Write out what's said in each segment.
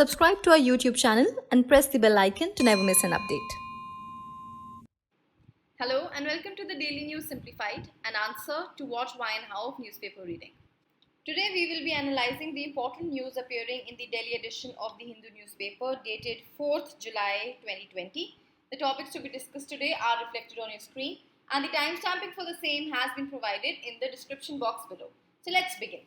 Subscribe to our YouTube channel and press the bell icon to never miss an update. Hello and welcome to the Daily News Simplified, an answer to what, why and how of newspaper reading. Today we will be analyzing the important news appearing in the Delhi edition of the Hindu newspaper dated 4th July 2020. The topics to be discussed today are reflected on your screen and the timestamping for the same has been provided in the description box below. So let's begin.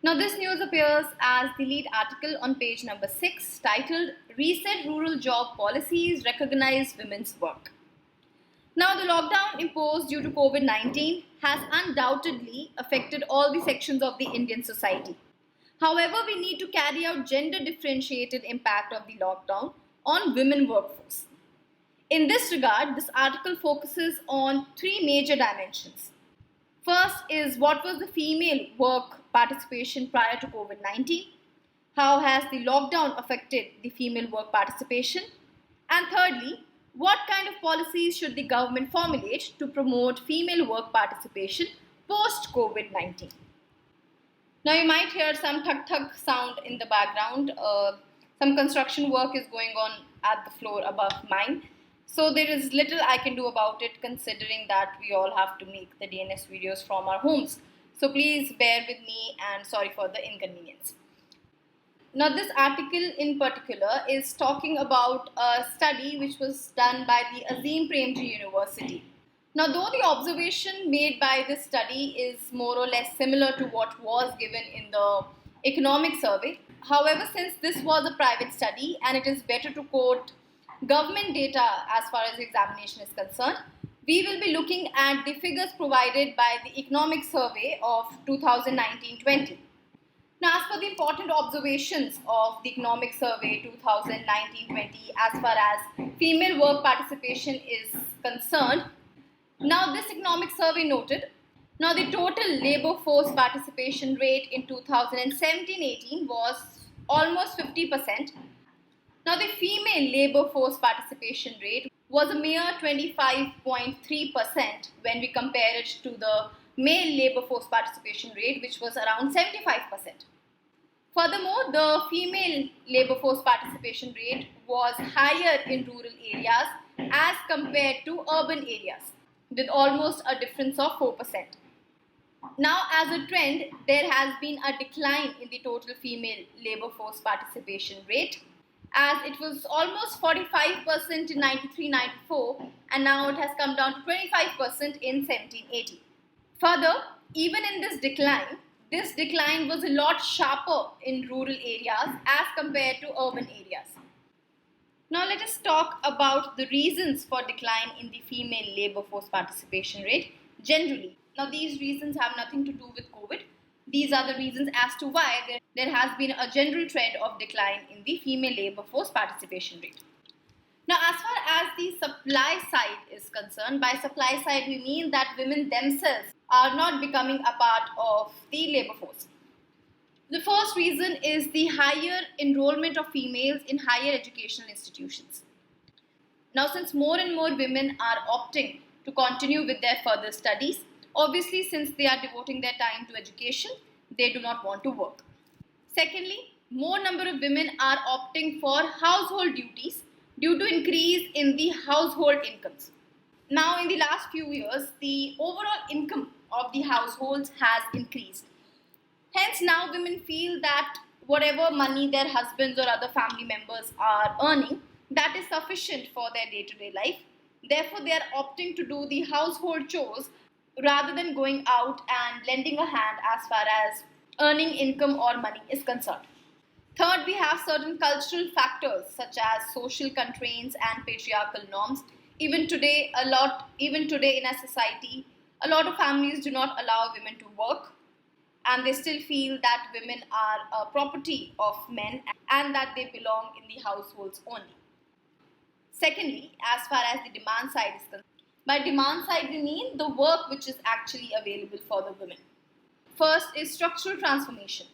Now this news appears as the lead article on page number 6 titled Reset Rural Job Policies Recognize Women's Work. Now the lockdown imposed due to COVID-19 has undoubtedly affected all the sections of the Indian society. However, we need to carry out gender differentiated impact of the lockdown on women workforce. In this regard, this article focuses on three major dimensions. First is what was the female work participation prior to COVID-19? How has the lockdown affected the female work participation? And thirdly, what kind of policies should the government formulate to promote female work participation post-COVID-19? Now you might hear some thug-thug sound in the background. Some construction work is going on at the floor above mine. So there is little I can do about it considering that we all have to make the DNS videos from our homes. So please bear with me and sorry for the inconvenience. Now this article in particular is talking about a study which was done by the Azim Premji University. Now though the observation made by this study is more or less similar to what was given in the economic survey, however, since this was a private study and it is better to quote government data as far as the examination is concerned, we will be looking at the figures provided by the economic survey of 2019-20. Now, as for the important observations of the economic survey 2019-20 as far as female work participation is concerned, now this economic survey noted, now the total labor force participation rate in 2017-18 was almost 50%. Now the female labor force participation rate was a mere 25.3% when we compare it to the male labor force participation rate, which was around 75%. Furthermore, the female labor force participation rate was higher in rural areas as compared to urban areas, with almost a difference of 4%. Now, as a trend, there has been a decline in the total female labor force participation rate, as it was almost 45% in 93-94 and now it has come down to 25% in 17-18. Further, even in this decline was a lot sharper in rural areas as compared to urban areas. Now let us talk about the reasons for decline in the female labor force participation rate generally. Now these reasons have nothing to do with COVID. These are the reasons as to why there has been a general trend of decline in the female labor force participation rate. Now, as far as the supply side is concerned, by supply side we mean that women themselves are not becoming a part of the labor force. The first reason is the higher enrollment of females in higher educational institutions. Now, since more and more women are opting to continue with their further studies, obviously, since they are devoting their time to education, they do not want to work. Secondly, more number of women are opting for household duties due to increase in the household incomes. Now, in the last few years, the overall income of the households has increased. Hence, now women feel that whatever money their husbands or other family members are earning, that is sufficient for their day-to-day life. Therefore, they are opting to do the household chores rather than going out and lending a hand as far as earning income or money is concerned. Third, we have certain cultural factors such as social constraints and patriarchal norms. Even today in our society, a lot of families do not allow women to work and they still feel that women are a property of men and that they belong in the households only. Secondly, as far as the demand side is concerned, by demand side, we mean the work which is actually available for the women. First is structural transformation.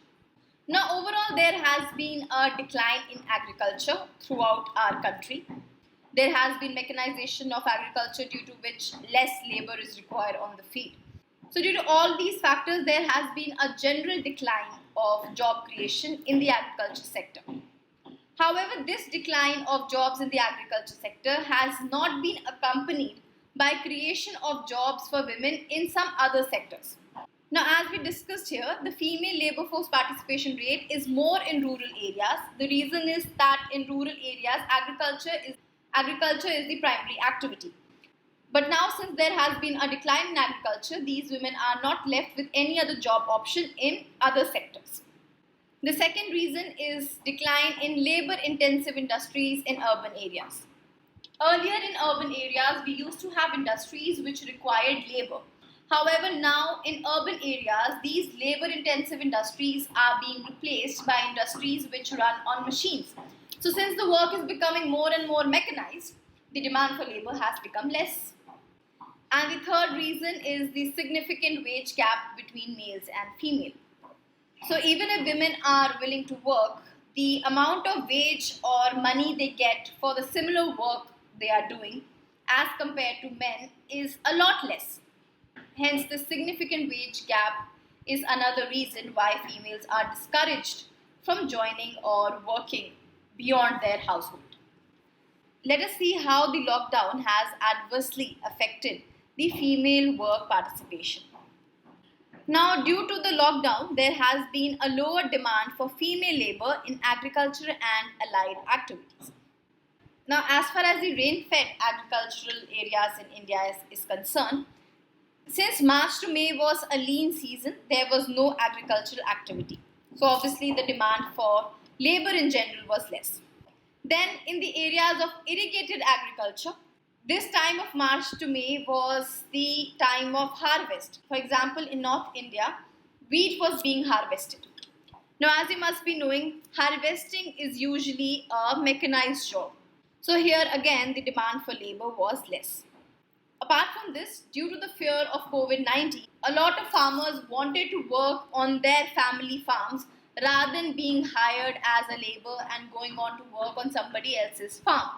Now, overall, there has been a decline in agriculture throughout our country. There has been mechanization of agriculture due to which less labor is required on the field. So, due to all these factors, there has been a general decline of job creation in the agriculture sector. However, this decline of jobs in the agriculture sector has not been accompanied by creation of jobs for women in some other sectors. Now, as we discussed here, the female labor force participation rate is more in rural areas. The reason is that in rural areas, agriculture is the primary activity. But now, since there has been a decline in agriculture, these women are not left with any other job option in other sectors. The second reason is decline in labor-intensive industries in urban areas. Earlier in urban areas, we used to have industries which required labor. However, now in urban areas, these labor-intensive industries are being replaced by industries which run on machines. So since the work is becoming more and more mechanized, the demand for labor has become less. And the third reason is the significant wage gap between males and female. So even if women are willing to work, the amount of wage or money they get for the similar work they are doing as compared to men is a lot less. Hence, the significant wage gap is another reason why females are discouraged from joining or working beyond their household. Let us see how the lockdown has adversely affected the female work participation. Now, due to the lockdown, there has been a lower demand for female labor in agriculture and allied activities. Now, as far as the rain-fed agricultural areas in India is concerned, since March to May was a lean season, there was no agricultural activity. So, obviously, the demand for labor in general was less. Then, in the areas of irrigated agriculture, this time of March to May was the time of harvest. For example, in North India, wheat was being harvested. Now, as you must be knowing, harvesting is usually a mechanized job. So here again, the demand for labor was less. Apart from this, due to the fear of COVID-19, a lot of farmers wanted to work on their family farms rather than being hired as a labor and going on to work on somebody else's farm.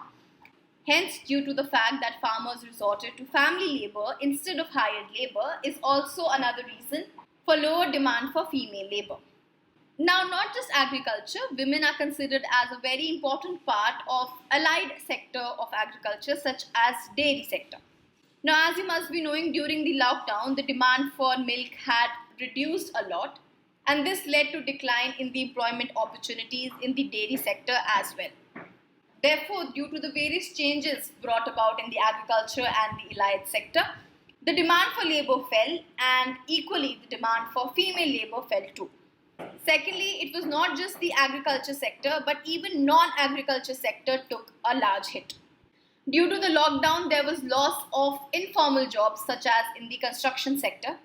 Hence, due to the fact that farmers resorted to family labor instead of hired labor is also another reason for lower demand for female labor. Now, not just agriculture, women are considered as a very important part of allied sector of agriculture such as dairy sector. Now, as you must be knowing, during the lockdown, the demand for milk had reduced a lot, and this led to decline in the employment opportunities in the dairy sector as well. Therefore, due to the various changes brought about in the agriculture and the allied sector, the demand for labor fell, and equally the demand for female labor fell too. Secondly, it was not just the agriculture sector, but even non-agriculture sector took a large hit. Due to the lockdown, there was loss of informal jobs such as in the construction sector,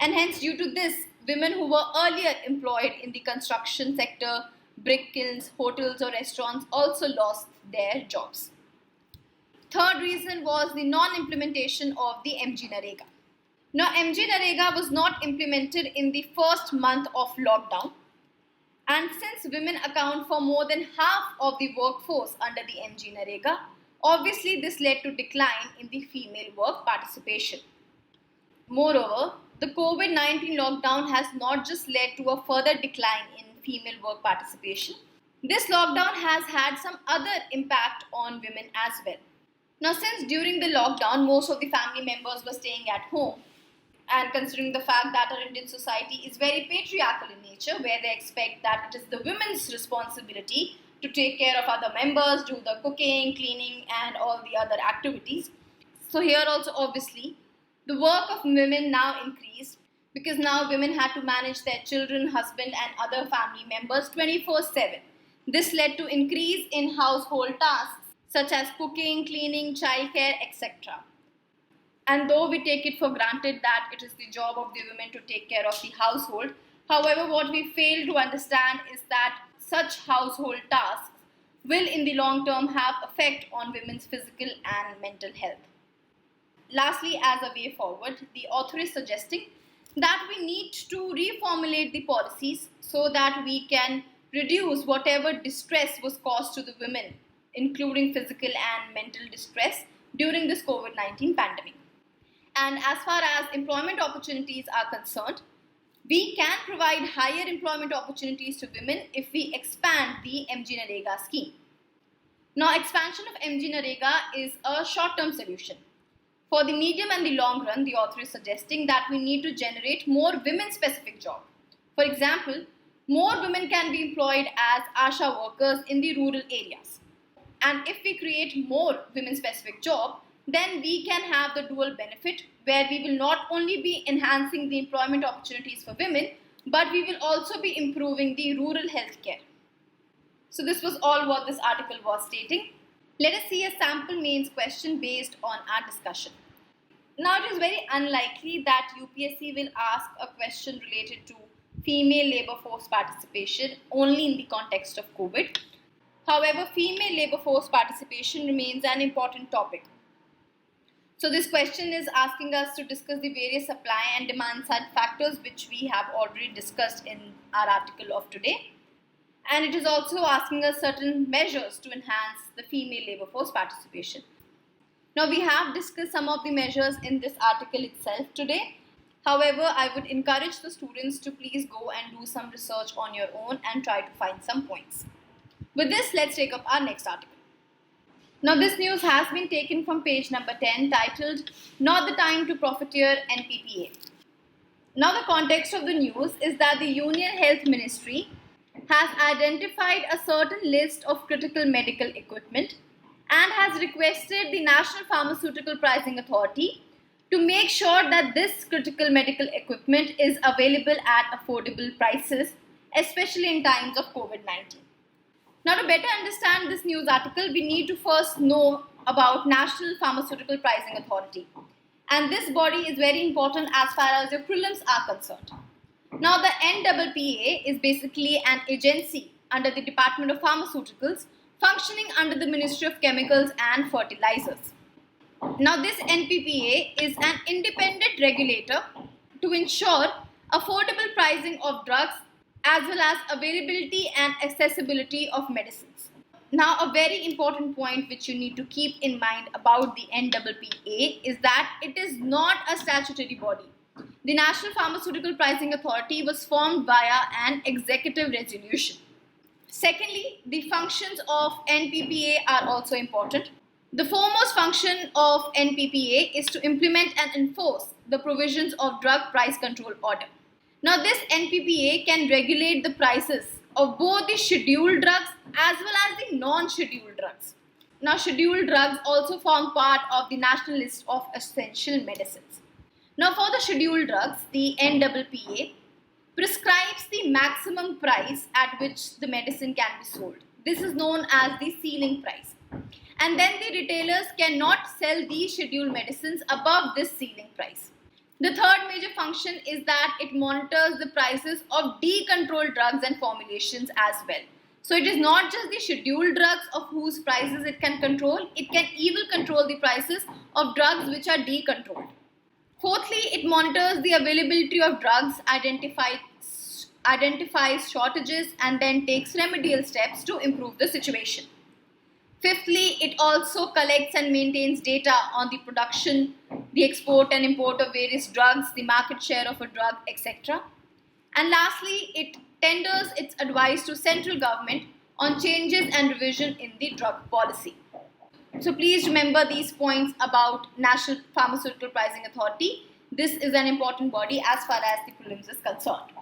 and hence due to this, women who were earlier employed in the construction sector, brick kilns, hotels or restaurants also lost their jobs. Third reason was the non-implementation of the MG Narega. Now, MG Narega was not implemented in the first month of lockdown, and since women account for more than half of the workforce under the MG Narega, obviously this led to decline in the female work participation. Moreover, the COVID-19 lockdown has not just led to a further decline in female work participation. This lockdown has had some other impact on women as well. Now, since during the lockdown, most of the family members were staying at home, and considering the fact that our Indian society is very patriarchal in nature, where they expect that it is the women's responsibility to take care of other members, do the cooking, cleaning and all the other activities. So here also obviously the work of women now increased because now women had to manage their children, husband and other family members 24/7. This led to increase in household tasks such as cooking, cleaning, childcare, etc. And though we take it for granted that it is the job of the women to take care of the household, however, what we fail to understand is that such household tasks will in the long term have effect on women's physical and mental health. Lastly, as a way forward, the author is suggesting that we need to reformulate the policies so that we can reduce whatever distress was caused to the women, including physical and mental distress during this COVID-19 pandemic. And as far as employment opportunities are concerned, We can provide higher employment opportunities to women if we expand the MG-Narega scheme. Now, expansion of MG-Narega is a short-term solution. For the medium and the long run, the author is suggesting that we need to generate more women-specific jobs. For example, more women can be employed as ASHA workers in the rural areas. And if we create more women-specific jobs, then we can have the dual benefit where we will not only be enhancing the employment opportunities for women, but we will also be improving the rural healthcare. So this was all what this article was stating. Let us see a sample mains question based on our discussion. Now it is very unlikely that UPSC will ask a question related to female labour force participation only in the context of COVID. However, female labour force participation remains an important topic. So this question is asking us to discuss the various supply and demand side factors which we have already discussed in our article of today. And it is also asking us certain measures to enhance the female labour force participation. Now we have discussed some of the measures in this article itself today. However, I would encourage the students to please go and do some research on your own and try to find some points. With this, let's take up our next article. Now this news has been taken from page number 10 titled Not the Time to Profiteer NPPA. Now the context of the news is that the Union Health Ministry has identified a certain list of critical medical equipment and has requested the National Pharmaceutical Pricing Authority to make sure that this critical medical equipment is available at affordable prices, especially in times of COVID-19. Now, to better understand this news article, we need to first know about National Pharmaceutical Pricing Authority. And this body is very important as far as your prelims are concerned. Now, the NPPA is basically an agency under the Department of Pharmaceuticals functioning under the Ministry of Chemicals and Fertilizers. Now, this NPPA is an independent regulator to ensure affordable pricing of drugs as well as availability and accessibility of medicines. Now, a very important point which you need to keep in mind about the NPPA is that it is not a statutory body. The National Pharmaceutical Pricing Authority was formed via an executive resolution. Secondly, the functions of NPPA are also important. The foremost function of NPPA is to implement and enforce the provisions of Drug Price Control Order. Now, this NPPA can regulate the prices of both the scheduled drugs as well as the non-scheduled drugs. Now, scheduled drugs also form part of the national list of essential medicines. Now, for the scheduled drugs, the NPPA prescribes the maximum price at which the medicine can be sold. This is known as the ceiling price. And then the retailers cannot sell these scheduled medicines above this ceiling price. The third major function is that it monitors the prices of decontrolled drugs and formulations as well. So it is not just the scheduled drugs of whose prices it can control, it can even control the prices of drugs which are decontrolled. Fourthly, it monitors the availability of drugs, identifies shortages and then takes remedial steps to improve the situation. Fifthly, it also collects and maintains data on the production, the export and import of various drugs, the market share of a drug, etc. And lastly, it tenders its advice to central government on changes and revision in the drug policy. So please remember these points about National Pharmaceutical Pricing Authority. This is an important body as far as the prelims is concerned.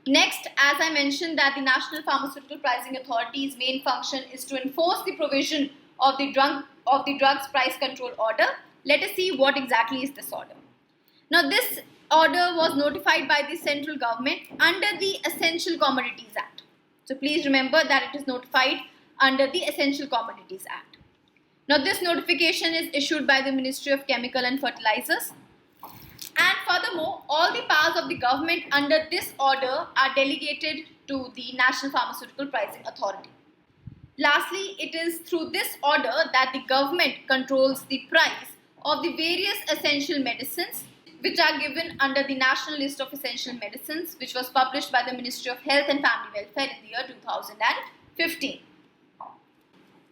Next, as I mentioned that the National Pharmaceutical Pricing Authority's main function is to enforce the provision of the Drugs Price Control Order. Let us see what exactly is this order. Now, this order was notified by the central government under the Essential Commodities Act. So please remember that it is notified under the Essential Commodities Act. Now, this notification is issued by the Ministry of Chemical and Fertilizers. And furthermore, all the powers of the government under this order are delegated to the National Pharmaceutical Pricing Authority. Lastly, it is through this order that the government controls the price of the various essential medicines which are given under the National List of Essential Medicines, which was published by the Ministry of Health and Family Welfare in the year 2015.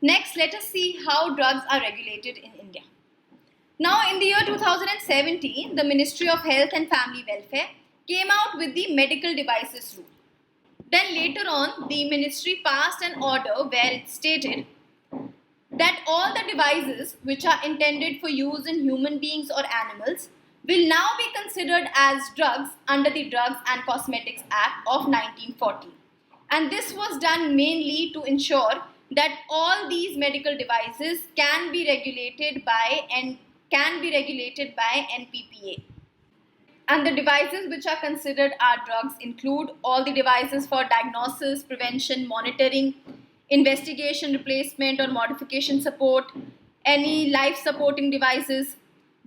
Next, let us see how drugs are regulated in India. Now, in the year 2017, the Ministry of Health and Family Welfare came out with the medical devices rule. Then later on, the ministry passed an order where it stated that all the devices which are intended for use in human beings or animals will now be considered as drugs under the Drugs and Cosmetics Act of 1940. And this was done mainly to ensure that all these medical devices can be regulated by NPPA. And the devices which are considered are drugs include all the devices for diagnosis, prevention, monitoring, investigation, replacement or modification support, any life supporting devices,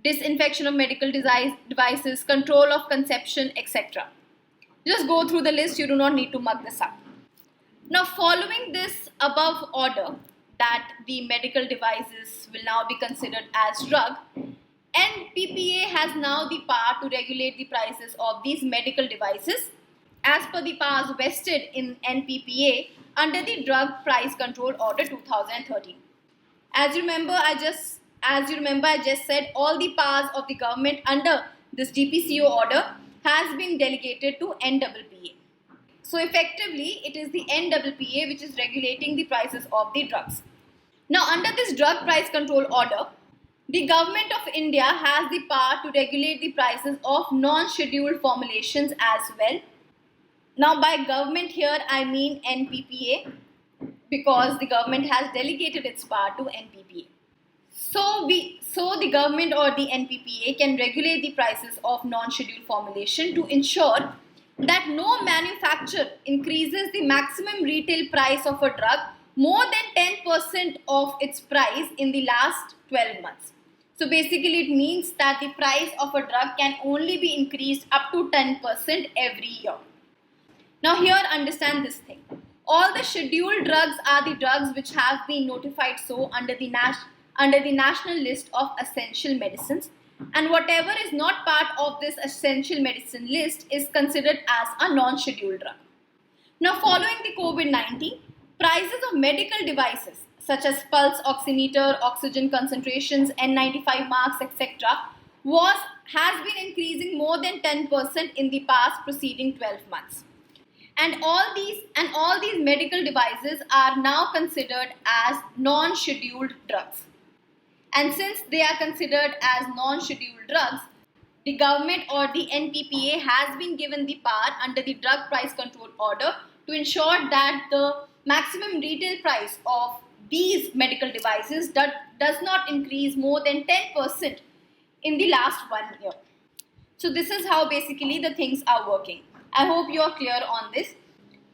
disinfection of medical devices, control of conception, etc. Just go through the list, you do not need to mug this up. Now, following this above order that the medical devices will now be considered as drug, NPPA has now the power to regulate the prices of these medical devices as per the powers vested in NPPA under the Drug Price Control Order 2013. As you remember, I just said all the powers of the government under this DPCO order has been delegated to NPPA. So effectively, it is the NPPA which is regulating the prices of the drugs. Now, under this Drug Price Control Order, the Government of India has the power to regulate the prices of non-scheduled formulations as well. Now, by government here, I mean NPPA, because the government has delegated its power to NPPA. So the government or the NPPA can regulate the prices of non-scheduled formulation to ensure that no manufacturer increases the maximum retail price of a drug more than 10% of its price in the last 12 months. So basically it means that the price of a drug can only be increased up to 10% every year. Now here understand this thing. All the scheduled drugs are the drugs which have been notified so under the National List of Essential Medicines, and whatever is not part of this essential medicine list is considered as a non-scheduled drug. Now, following the COVID-19, prices of medical devices such as pulse oximeter, oxygen concentrations, N95 masks, etc. has been increasing more than 10% in the past preceding 12 months. And all these medical devices are now considered as non-scheduled drugs. And since they are considered as non-scheduled drugs, the government or the NPPA has been given the power under the Drug Price Control Order to ensure that the maximum retail price of these medical devices does not increase more than 10% in the last 1 year. So this is how basically the things are working. I hope you are clear on this.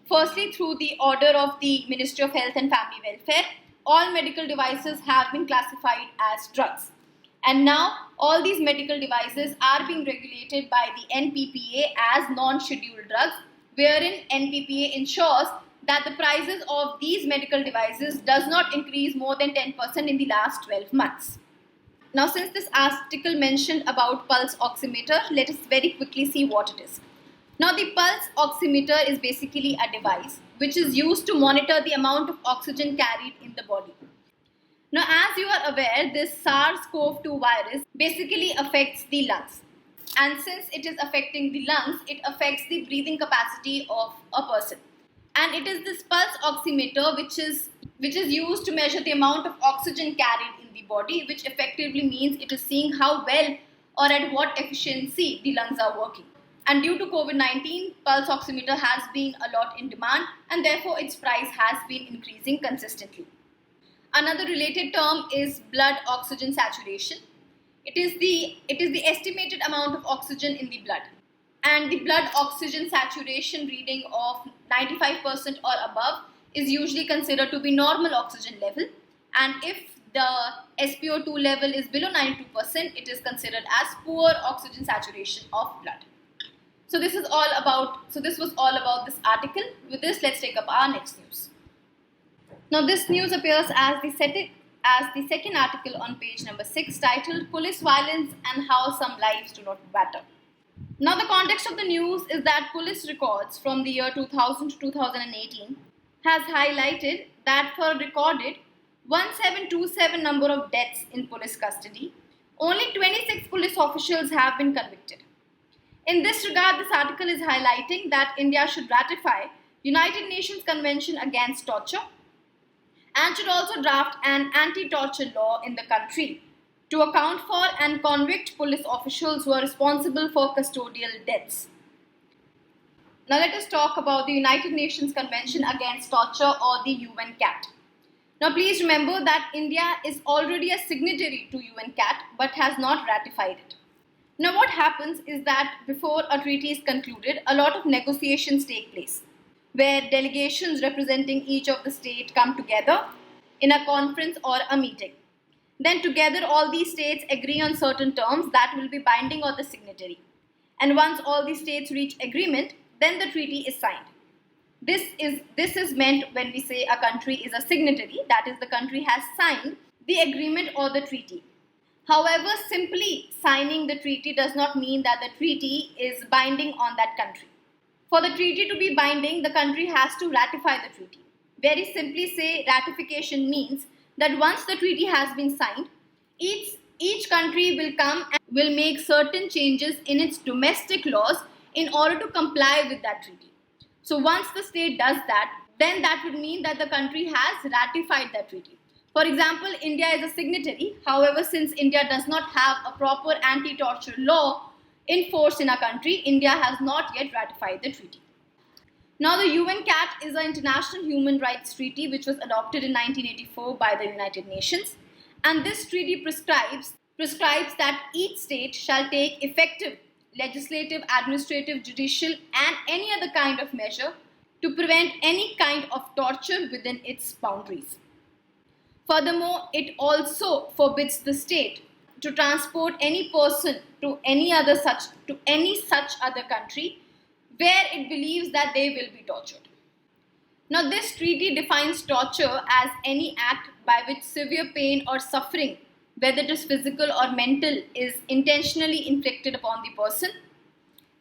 Firstly, through the order of the Ministry of Health and Family Welfare, all medical devices have been classified as drugs. And now all these medical devices are being regulated by the NPPA as non-scheduled drugs, wherein NPPA ensures that the prices of these medical devices does not increase more than 10% in the last 12 months. Now, since this article mentioned about pulse oximeter, let us very quickly see what it is. Now, the pulse oximeter is basically a device which is used to monitor the amount of oxygen carried in the body. Now, as you are aware, this SARS-CoV-2 virus basically affects the lungs. And since it is affecting the lungs, it affects the breathing capacity of a person. And it is this pulse oximeter which is used to measure the amount of oxygen carried in the body, which effectively means it is seeing how well or at what efficiency the lungs are working. And due to COVID-19, pulse oximeter has been a lot in demand, and therefore its price has been increasing consistently. Another related term is blood oxygen saturation. It is the estimated amount of oxygen in the blood. And the blood oxygen saturation reading of 95% or above is usually considered to be normal oxygen level. And if the SpO2 level is below 92%, it is considered as poor oxygen saturation of blood. So this was all about this article. With this, let's take up our next news. Now this news appears as the second article on page number 6, titled Police Violence and How Some Lives Do Not Matter. Now the context of the news is that police records from the year 2000 to 2018 has highlighted that for a recorded 1727 number of deaths in police custody, only 26 police officials have been convicted. In this regard, this article is highlighting that India should ratify United Nations Convention Against Torture and should also draft an anti-torture law in the country to account for and convict police officials who are responsible for custodial deaths. Now let us talk about the United Nations Convention Against Torture, or the UNCAT. Now please remember that India is already a signatory to UNCAT but has not ratified it. Now what happens is that before a treaty is concluded, a lot of negotiations take place, where delegations representing each of the states come together in a conference or a meeting. Then together all these states agree on certain terms that will be binding on the signatory. And once all these states reach agreement, then the treaty is signed. This is meant when we say a country is a signatory, that is, the country has signed the agreement or the treaty. However, simply signing the treaty does not mean that the treaty is binding on that country. For the treaty to be binding, the country has to ratify the treaty. Very simply say, ratification means that once the treaty has been signed, each country will come and will make certain changes in its domestic laws in order to comply with that treaty. So once the state does that, then that would mean that the country has ratified that treaty. For example, India is a signatory. However, since India does not have a proper anti-torture law in force in our country, India has not yet ratified the treaty. Now, the UNCAT is an international human rights treaty which was adopted in 1984 by the United Nations. And this treaty prescribes that each state shall take effective legislative, administrative, judicial and any other kind of measure to prevent any kind of torture within its boundaries. Furthermore, it also forbids the state to transport any person to any such other country where it believes that they will be tortured. Now, this treaty defines torture as any act by which severe pain or suffering, whether it is physical or mental, is intentionally inflicted upon the person.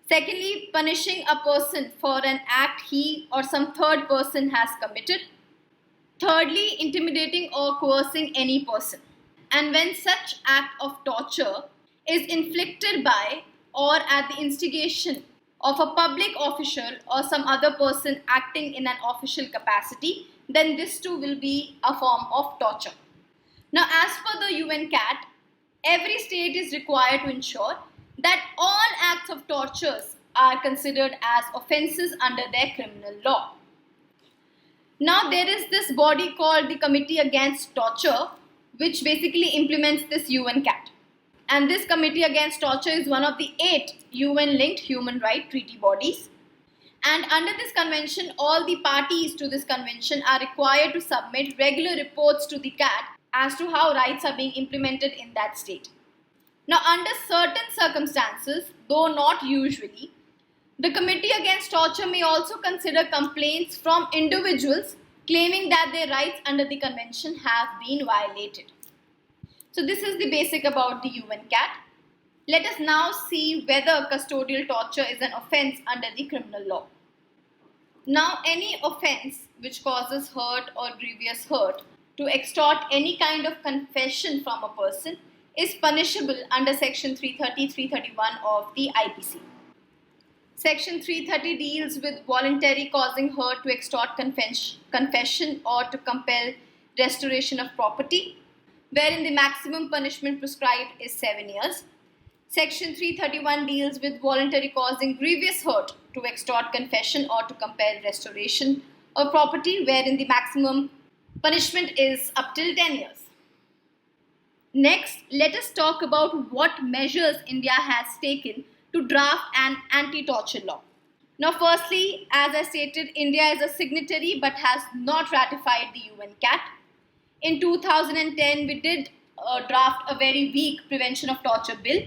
Secondly, punishing a person for an act he or some third person has committed. Thirdly, intimidating or coercing any person. And when such act of torture is inflicted by or at the instigation of a public official or some other person acting in an official capacity, then this too will be a form of torture. Now, as per the UNCAT, every state is required to ensure that all acts of tortures are considered as offences under their criminal law. Now, there is this body called the Committee Against Torture, which basically implements this UNCAT. And this Committee Against Torture is one of the 8 UN-linked human rights treaty bodies. And under this convention, all the parties to this convention are required to submit regular reports to the CAT as to how rights are being implemented in that state. Now, under certain circumstances, though not usually, the Committee Against Torture may also consider complaints from individuals claiming that their rights under the convention have been violated. So this is the basic about the UNCAT. Let us now see whether custodial torture is an offence under the criminal law. Now, any offence which causes hurt or grievous hurt to extort any kind of confession from a person is punishable under Section 330-331 of the IPC. Section 330 deals with voluntary causing hurt to extort confession or to compel restoration of property, wherein the maximum punishment prescribed is 7 years. Section 331 deals with voluntary causing grievous hurt to extort confession or to compel restoration of property, wherein the maximum punishment is up till 10 years. Next, let us talk about what measures India has taken to draft an anti-torture law. Now, firstly, as I stated, India is a signatory but has not ratified the UNCAT. In 2010, we did draft a very weak prevention of torture bill,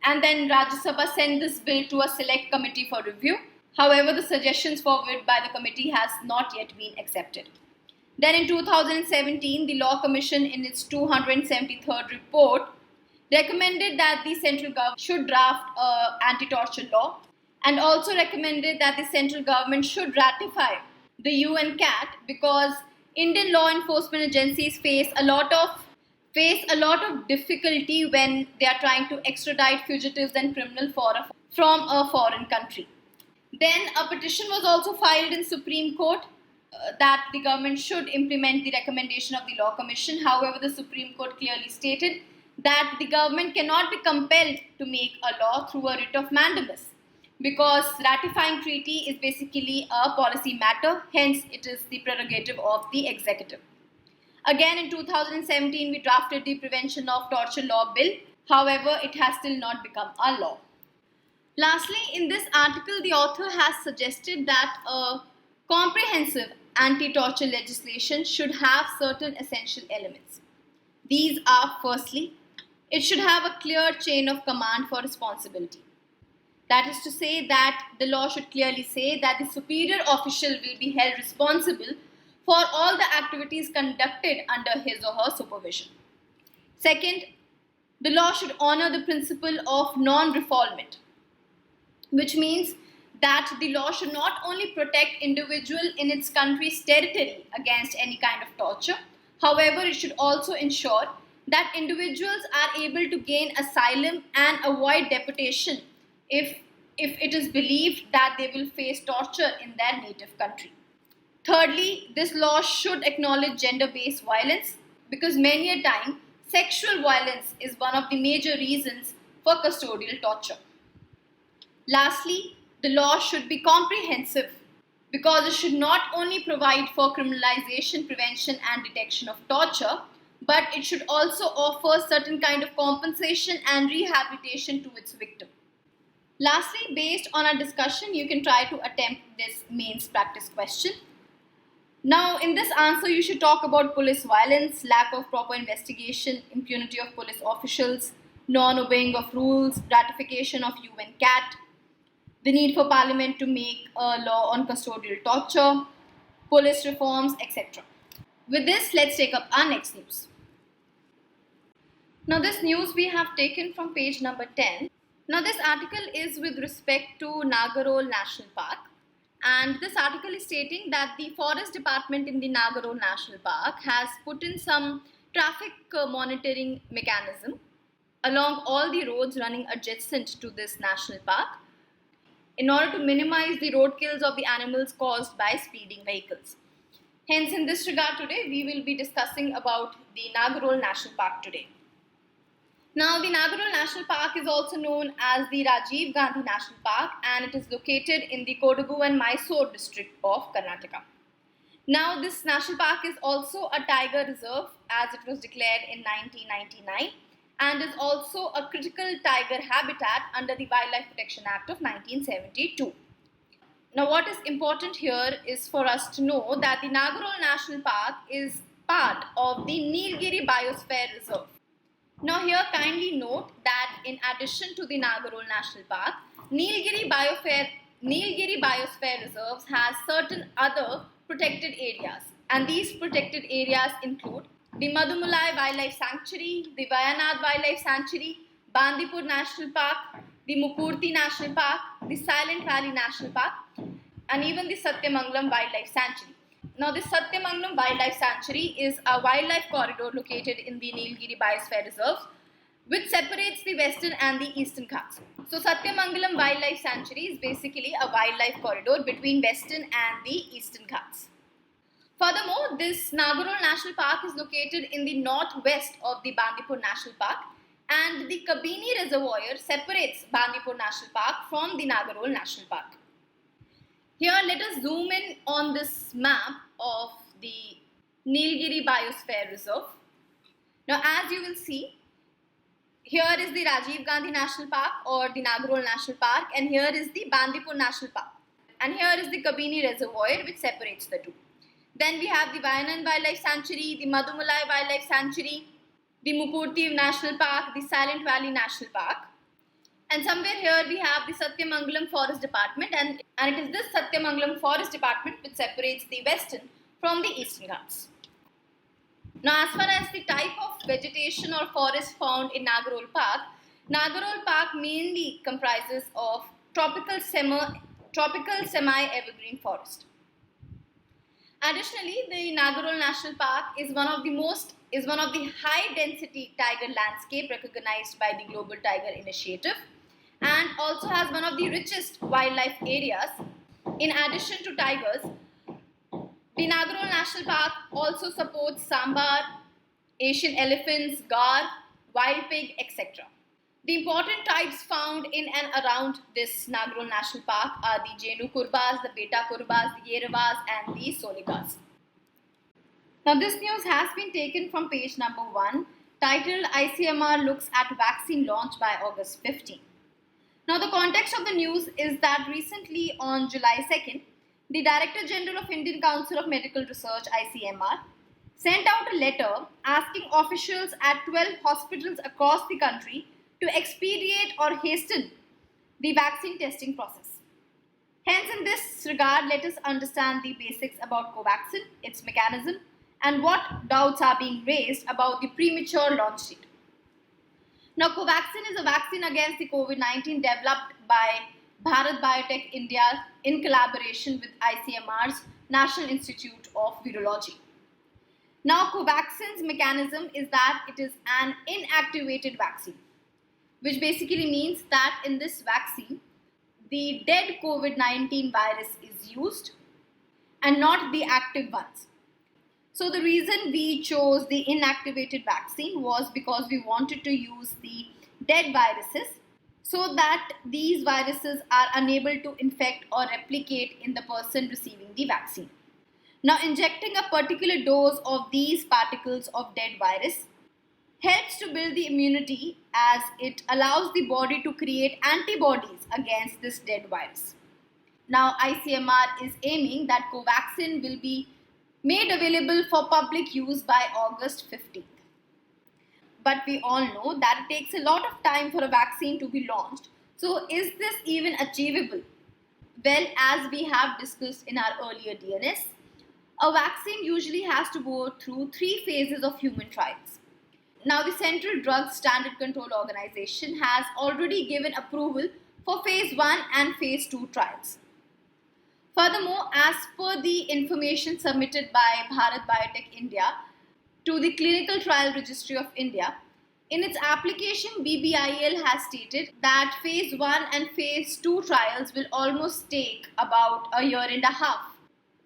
and then Rajya Sabha sent this bill to a select committee for review. However, the suggestions forwarded by the committee has not yet been accepted. Then in 2017, the Law Commission in its 273rd report recommended that the central government should draft an anti-torture law, and also recommended that the central government should ratify the UNCAT because Indian law enforcement agencies face a lot of face a lot of difficulty when they are trying to extradite fugitives and criminals from a foreign country. Then a petition was also filed in Supreme Court that the government should implement the recommendation of the Law Commission. However, the Supreme Court clearly stated that the government cannot be compelled to make a law through a writ of mandamus, because ratifying treaty is basically a policy matter, hence it is the prerogative of the executive. Again, in 2017, we drafted the Prevention of Torture Law Bill. However, it has still not become a law. Lastly, in this article, the author has suggested that a comprehensive anti-torture legislation should have certain essential elements. These are, firstly, it should have a clear chain of command for responsibility. That is to say that the law should clearly say that the superior official will be held responsible for all the activities conducted under his or her supervision. Second, the law should honor the principle of non-refoulement, which means that the law should not only protect individual in its country's territory against any kind of torture, however, it should also ensure that individuals are able to gain asylum and avoid deportation if it is believed that they will face torture in their native country. Thirdly, this law should acknowledge gender-based violence, because many a time sexual violence is one of the major reasons for custodial torture. Lastly, the law should be comprehensive, because it should not only provide for criminalization, prevention and detection of torture, but it should also offer certain kind of compensation and rehabilitation to its victim. Lastly, based on our discussion, you can try to attempt this mains practice question. Now, in this answer, you should talk about police violence, lack of proper investigation, impunity of police officials, non-obeying of rules, ratification of UN CAT, the need for Parliament to make a law on custodial torture, police reforms, etc. With this, let's take up our next news. Now, this news we have taken from page number 10. Now, this article is with respect to Nagarahole National Park. And this article is stating that the Forest Department in the Nagarahole National Park has put in some traffic monitoring mechanism along all the roads running adjacent to this national park in order to minimize the road kills of the animals caused by speeding vehicles. Hence, in this regard today, we will be discussing about the Nagarahole National Park today. Now, the Nagarahole National Park is also known as the Rajiv Gandhi National Park, and it is located in the Kodagu and Mysore district of Karnataka. Now, this national park is also a tiger reserve, as it was declared in 1999, and is also a critical tiger habitat under the Wildlife Protection Act of 1972. Now, what is important here is for us to know that the Nagarahole National Park is part of the Nilgiri Biosphere Reserve. Now, here kindly note that in addition to the Nagarahole National Park, Nilgiri Biosphere Reserves has certain other protected areas, and these protected areas include the Madhumulai Wildlife Sanctuary, the Wayanad Wildlife Sanctuary, Bandipur National Park, the Mupurti National Park, the Silent Valley National Park, and even the Satyamangalam Wildlife Sanctuary. Now, this Satyamangalam Wildlife Sanctuary is a wildlife corridor located in the Nilgiri Biosphere Reserve, which separates the western and the eastern Ghats. So, Satyamangalam Wildlife Sanctuary is basically a wildlife corridor between western and the eastern Ghats. Furthermore, this Nagarahole National Park is located in the northwest of the Bandipur National Park, and the Kabini Reservoir separates Bandipur National Park from the Nagarahole National Park. Here, let us zoom in on this map of the Nilgiri Biosphere Reserve. Now, as you will see, here is the Rajiv Gandhi National Park or the Nagarahole National Park, and here is the Bandipur National Park, and here is the Kabini Reservoir, which separates the two. Then we have the Wayanad Wildlife Sanctuary, the Madhumulai Wildlife Sanctuary, the Mupurti National Park, the Silent Valley National Park. And somewhere here we have the Satyamangalam Forest Department, and it is this Satyamangalam Forest Department which separates the western from the eastern Ghats. Now, as far as the type of vegetation or forest found in Nagarahole Park mainly comprises of tropical semi-evergreen forest. Additionally, the Nagarahole National Park is one of the high density tiger landscape recognized by the Global Tiger Initiative and also has one of the richest wildlife areas. In addition to tigers, the Nagarahole National Park also supports sambar, Asian elephants, gar, wild pig, etc. The important types found in and around this Nagarahole National Park are the Jenu kurbas, the beta kurbas, the yeravas and the solikas. Now this news has been taken from page number 1, titled ICMR looks at vaccine launch by August 15. Now the context of the news is that recently on July 2nd, the Director General of Indian Council of Medical Research ICMR sent out a letter asking officials at 12 hospitals across the country to expedite or hasten the vaccine testing process. Hence, in this regard, let us understand the basics about Covaxin, its mechanism, and what doubts are being raised about the premature launch date. Now, Covaxin is a vaccine against the COVID-19 developed by Bharat Biotech India in collaboration with ICMR's National Institute of Virology. Now, Covaxin's mechanism is that it is an inactivated vaccine, which basically means that in this vaccine, the dead COVID-19 virus is used and not the active ones. So the reason we chose the inactivated vaccine was because we wanted to use the dead viruses so that these viruses are unable to infect or replicate in the person receiving the vaccine. Now, injecting a particular dose of these particles of dead virus helps to build the immunity as it allows the body to create antibodies against this dead virus. Now, ICMR is aiming that Covaxin will be made available for public use by August 15th. But we all know that it takes a lot of time for a vaccine to be launched. So is this even achievable? Well, as we have discussed in our earlier DNS, a vaccine usually has to go through 3 phases of human trials. Now, the Central Drugs Standard Control Organization has already given approval for phase 1 and phase 2 trials. Furthermore, as per the information submitted by Bharat Biotech India to the Clinical Trial Registry of India, in its application, BBIL has stated that phase 1 and phase 2 trials will almost take about a year and a half.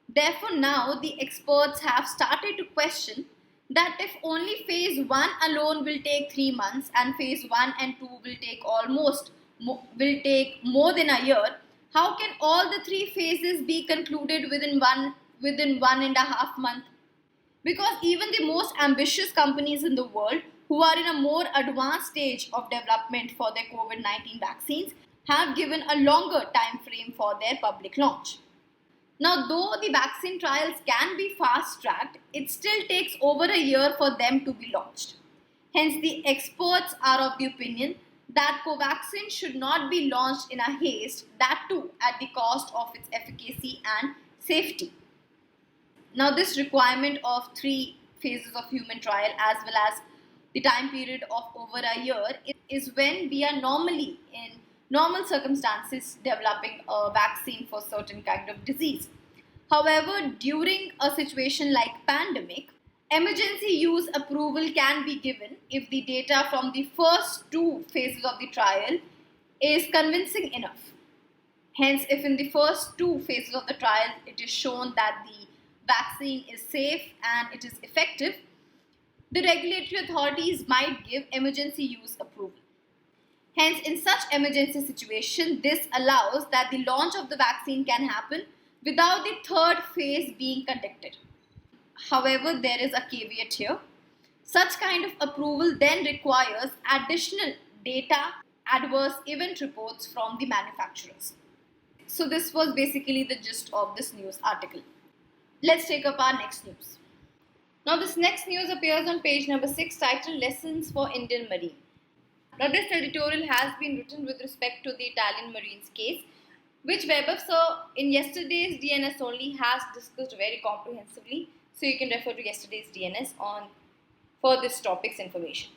Therefore, now the experts have started to question that if only phase 1 alone will take 3 months and phase 1 and 2 will take more than a year, how can all the 3 phases be concluded within one and a half month? Because even the most ambitious companies in the world who are in a more advanced stage of development for their COVID-19 vaccines have given a longer time frame for their public launch. Now, though the vaccine trials can be fast-tracked, it still takes over a year for them to be launched. Hence, the experts are of the opinion that Covaxin should not be launched in a haste, that too at the cost of its efficacy and safety. Now, this requirement of 3 phases of human trial as well as the time period of over a year is when we are normally in normal circumstances developing a vaccine for certain kind of disease. However, during a situation like pandemic, emergency use approval can be given if the data from the first 2 phases of the trial is convincing enough. Hence, if in the first 2 phases of the trial it is shown that the vaccine is safe and it is effective, the regulatory authorities might give emergency use approval. Hence, in such emergency situation, this allows that the launch of the vaccine can happen without the 3rd phase being conducted. However, there is a caveat here. Such kind of approval then requires additional data, adverse event reports from the manufacturers. So this was basically the gist of this news article. Let's take up our next news. Now this next news appears on page number 6, titled Lessons for Indian Marine. Now this editorial has been written with respect to the Italian Marines case, which Weber sir in yesterday's DNS only has discussed very comprehensively. So you can refer to yesterday's DNS for this topic's information.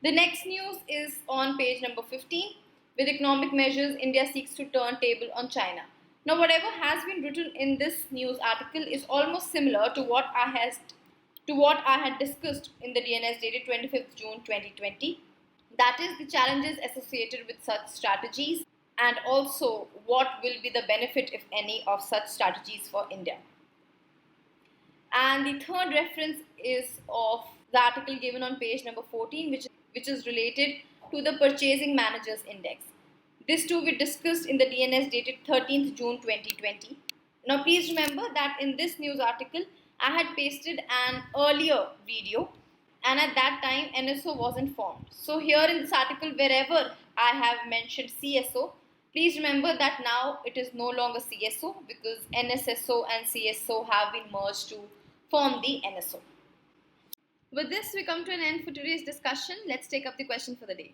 The next news is on page number 15. With economic measures, India seeks to turn table on China. Now, whatever has been written in this news article is almost similar to what I had discussed in the DNS dated 25th June 2020. That is the challenges associated with such strategies and also what will be the benefit, if any, of such strategies for India. And the third reference is of the article given on page number 14, which is related to the Purchasing Managers Index. This too we discussed in the DNS dated 13th June 2020. Now please remember that in this news article, I had pasted an earlier video, and at that time NSO wasn't formed. So here in this article, wherever I have mentioned CSO, please remember that now it is no longer CSO because NSSO and CSO have been merged to form the NSO. With this, we come to an end for today's discussion. Let's take up the question for the day.